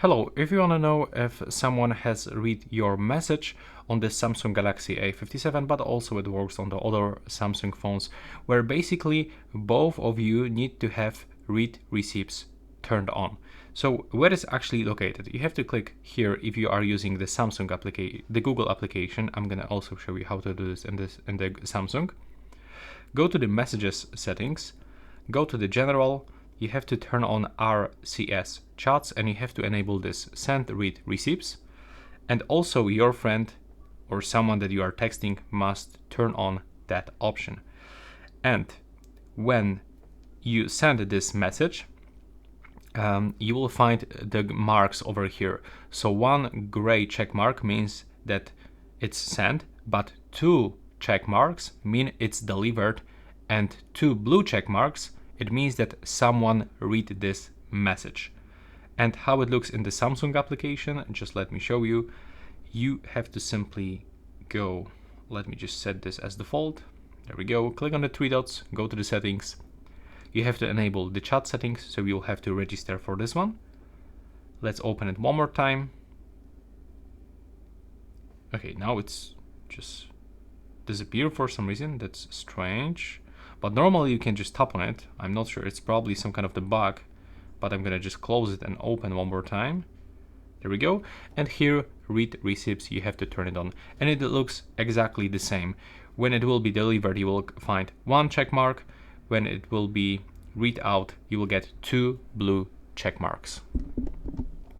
Hello, if you want to know if someone has read your message on the Samsung Galaxy A57, but also it works on the other Samsung phones, where basically both of you need to have read receipts turned on. So where it's actually located, you have to click here if you are using the Samsung application, the Google application. I'm gonna also show you how to do this in the Samsung. Go to the messages settings, go to the general. You have to turn on RCS chats and you have to enable this send read receipts, and also your friend or someone that you are texting must turn on that option. And when you send this message, you will find the marks over here. So one gray check mark means that it's sent, but two check marks mean it's delivered, and two blue check marks, it means that someone read this message. And how it looks in the Samsung application, just let me show you. You have to simply go, let me just set this as default. There we go, click on the three dots, go to the settings. You have to enable the chat settings, so you'll have to register for this one. Let's open it one more time. Okay, now it's just disappeared for some reason. That's strange. But normally you can just tap on it. I'm not sure, it's probably some kind of the bug, but I'm gonna just close it and open one more time. There we go. And here, read receipts, you have to turn it on. And it looks exactly the same. When it will be delivered, you will find one check mark. When it will be read out, you will get two blue check marks.